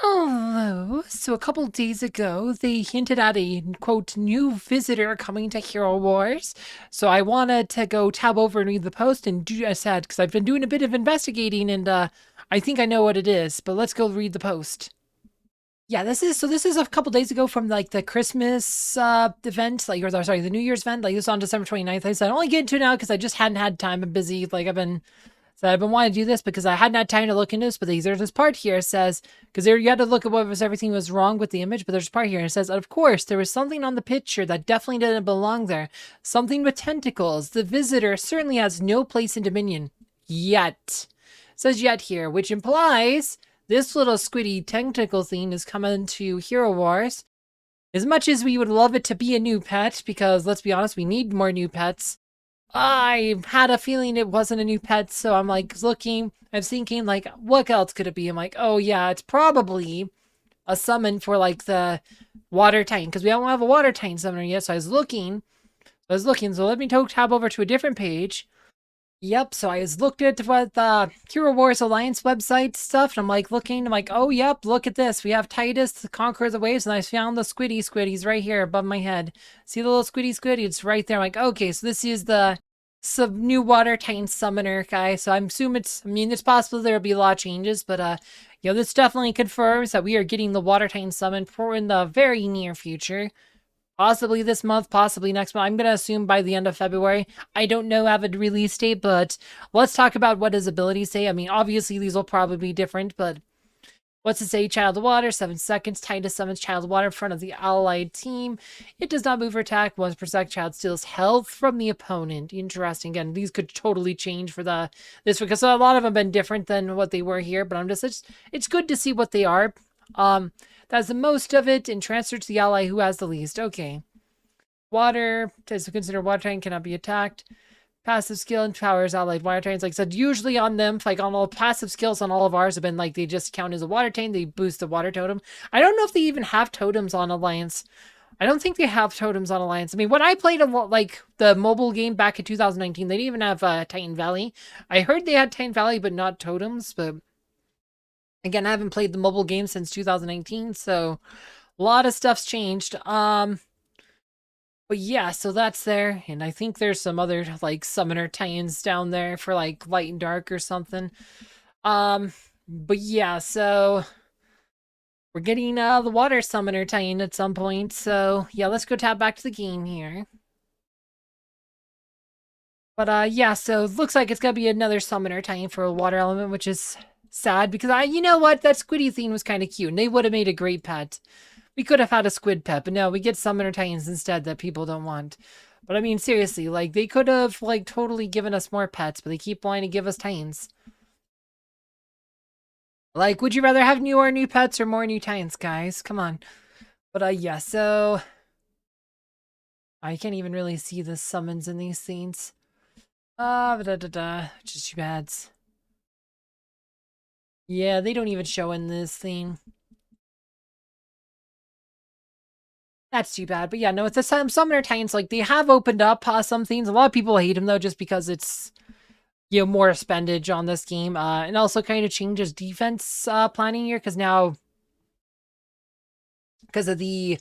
Hello. So a couple days ago, they hinted at a quote new visitor coming to Hero Wars. So I wanted to go tab over and read the post and do as said because I've been doing a bit of investigating and I think I know what it is. But let's go read the post. Yeah, this is a couple days ago from like the Christmas event, like or sorry, the New Year's event. Like this was on December 29th. I said I only get into it now because I just hadn't had time. I'm busy. I've been wanting to do this because I hadn't had time to look into this, but there's this part here it says, because there you had to look at what was everything was wrong with the image, but there's a part here and it says, of course, there was something on the picture that definitely didn't belong there. Something with tentacles. The visitor certainly has no place in Dominion. Yet. It says yet here, which implies this little squiddy tentacle thing is coming to Hero Wars. As much as we would love it to be a new pet, because let's be honest, we need more new pets. I had a feeling it wasn't a new pet, so I'm like looking, I'm thinking like, what else could it be? I'm like, oh yeah, it's probably a summon for like the water titan, because we don't have a water titan summoner yet. So so let me tab over to a different page. Yep, so I was looking at what the Hero Wars Alliance website stuff, and I'm like looking, I'm like, oh yep, look at this. We have Tydus, the Conqueror of the Waves, and I found the squiddy's right here above my head. See the little squiddy? It's right there. I'm like, okay, so this is the new Water Titan Summoner guy. So I'm assuming it's possible there'll be a lot of changes, but this definitely confirms that we are getting the Water Titan summon for in the very near future. Possibly this month, possibly next month. I'm going to assume by the end of February. I don't know have a release date, but let's talk about what his abilities say. I mean, obviously these will probably be different, but what's it say? Child of Water, 7 seconds. Tydus summons Child of Water in front of the allied team. It does not move or attack. Once per sec, Child steals health from the opponent. Interesting. Again, these could totally change for this because a lot of them have been different than what they were here, but it's good to see what they are. That's the most of it and transfer to the ally who has the least. Okay. Water is considered water titan, cannot be attacked. Passive skill empowers allied water titans. Like I said, usually on them, like on all passive skills on all of ours have been like they just count as a water titan. They boost the water totem. I don't know if they even have totems on Alliance. I don't think they have totems on Alliance. I mean, when I played like the mobile game back in 2019, they didn't even have Titan Valley. I heard they had Titan Valley, but not totems. But again, I haven't played the mobile game since 2019, so a lot of stuff's changed. But yeah, so that's there, and I think there's some other like summoner titans down there for like light and dark or something. But yeah, so we're getting the water summoner titan at some point. So yeah, let's go tab back to the game here. But yeah, so it looks like it's gonna be another summoner titan for a water element, which is sad because you know what, that squiddy thing was kind of cute, and they would have made a great pet. We could have had a squid pet, but no, we get summoner titans instead that people don't want. But I mean, seriously, like they could have like totally given us more pets, but they keep wanting to give us titans. Like, would you rather have new pets or more new titans, guys? Come on. But yeah, so I can't even really see the summons in these scenes. Just too bad. Yeah, they don't even show in this scene. That's too bad. But yeah, no, it's the Summoner Titans. Like, they have opened up some things. A lot of people hate them, though, just because it's, more spendage on this game. And also kind of changes defense planning here, because now, because of the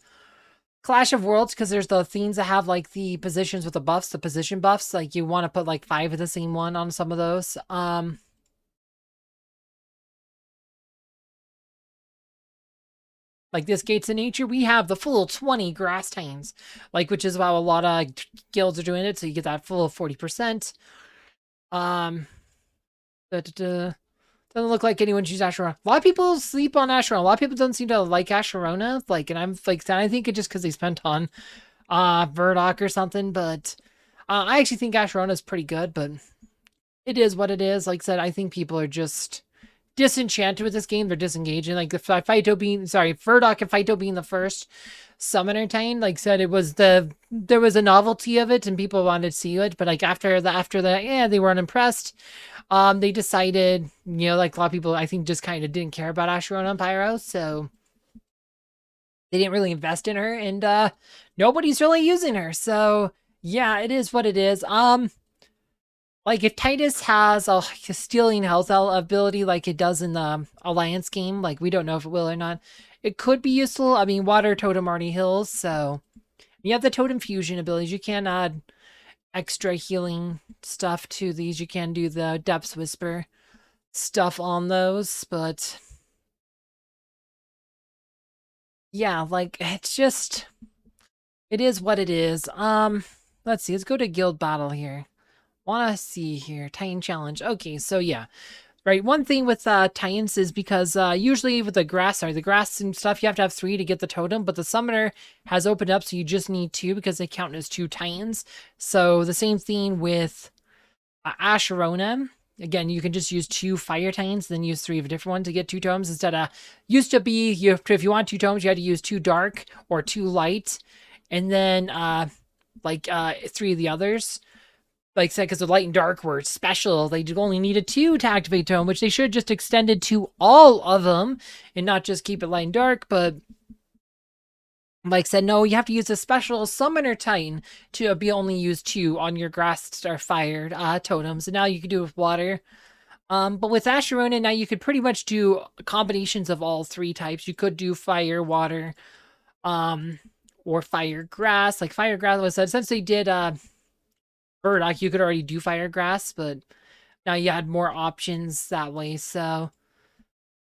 Clash of Worlds, because there's the things that have, like, the positions with the buffs, the position buffs. Like, you want to put, like, 5 of the same one on some of those. Like this Gates of Nature, we have the full 20 grass titans, like, which is how a lot of guilds are doing it. So you get that full 40%. Doesn't look like anyone chooses Asherona. A lot of people sleep on Asherona. A lot of people don't seem to like Asherona. Like, and I'm like, I think it's just because they spent on Verdoc or something. But I actually think Asherona is pretty good, but it is what it is. Like I said, I think people are just disenchanted with this game. They're disengaging. Like the Verdoc and Phyto being the first summoner titan, like said, there was a novelty of it and people wanted to see it, but like after that, yeah, they weren't impressed. They decided, like a lot of people, I think, just kind of didn't care about Asherona and Pyro, so they didn't really invest in her, and nobody's really using her. So yeah, it is what it is. Like if Tydus has a stealing health ability like it does in the Alliance game, like we don't know if it will or not, it could be useful. I mean, Water Totem already heals, so you have the Totem Fusion abilities. You can add extra healing stuff to these. You can do the Depths Whisper stuff on those, but yeah, like it's just it is what it is. Let's see. Let's go to Guild Battle here. Wanna see here. Titan Challenge. Okay, so yeah. Right, one thing with Titans is because usually with the grass and stuff, you have to have 3 to get the totem, but the summoner has opened up, so you just need 2 because they count as 2 Titans. So the same thing with Asherona. Again, you can just use 2 fire Titans, then use 3 of a different one to get 2 totems instead of used to be if you want 2 totems, you had to use 2 dark or 2 light, and then 3 of the others. Like I said, because the light and dark were special, they only needed 2 to activate tome, which they should have just extended to all of them and not just keep it light and dark. But like I said, no, you have to use a special summoner titan to be only use 2 on your grass or fire totems. And now you can do it with water. But with Asherona, now you could pretty much do combinations of all 3 types. You could do fire, water, or fire grass. Like fire grass was since they did Burdock, you could already do fire grass, but now you had more options that way. So,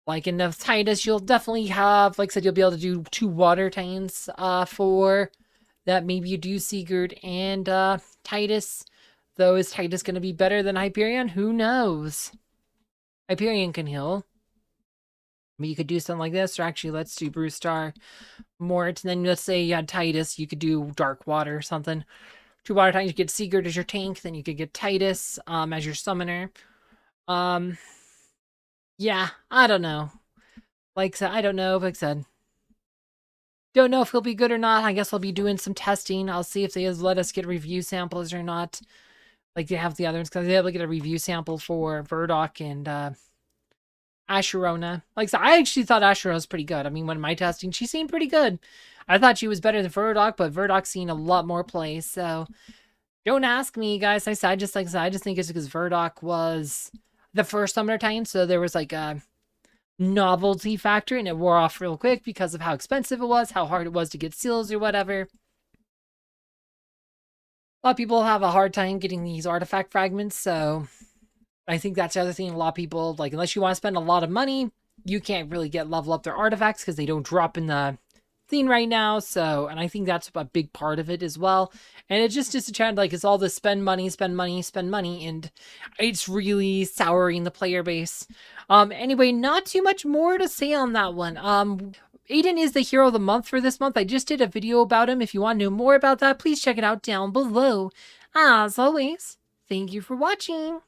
like in the Tydus, you'll definitely have, like I said, you'll be able to do 2 water titans for that. Maybe you do Sigurd and Tydus. Though, is Tydus going to be better than Hyperion? Who knows? Hyperion can heal. But you could do something like this, or actually, let's do Bruce Star Mort. And then let's say you had Tydus, you could do Dark Water or something. 2 water titans, you get Sigurd as your tank, then you could get Tydus as your summoner. Yeah, I don't know. Like I said, I don't know. Like I said, don't know if he'll be good or not. I guess I'll be doing some testing. I'll see if they let us get review samples or not. Like they have the other ones, because they have to get a review sample for Burdock and Asherona. Like I said, I actually thought Asherona was pretty good. I mean, when my testing, she seemed pretty good. I thought she was better than Burdock, but Burdock's seen a lot more play, so don't ask me, guys. I just think it's because Burdock was the first Summoner Titan, so there was like a novelty factor, and it wore off real quick because of how expensive it was, how hard it was to get seals or whatever. A lot of people have a hard time getting these artifact fragments, so I think that's the other thing. A lot of people, like, unless you want to spend a lot of money, you can't really get level up their artifacts because they don't drop in the thing right now. So, and I think that's a big part of it as well. And it just a trend, like, it's all this spend money, and it's really souring the player base. Anyway, not too much more to say on that one. Aiden is the hero of the month for this month. I just did a video about him. If you want to know more about that, please check it out down below. As always, thank you for watching.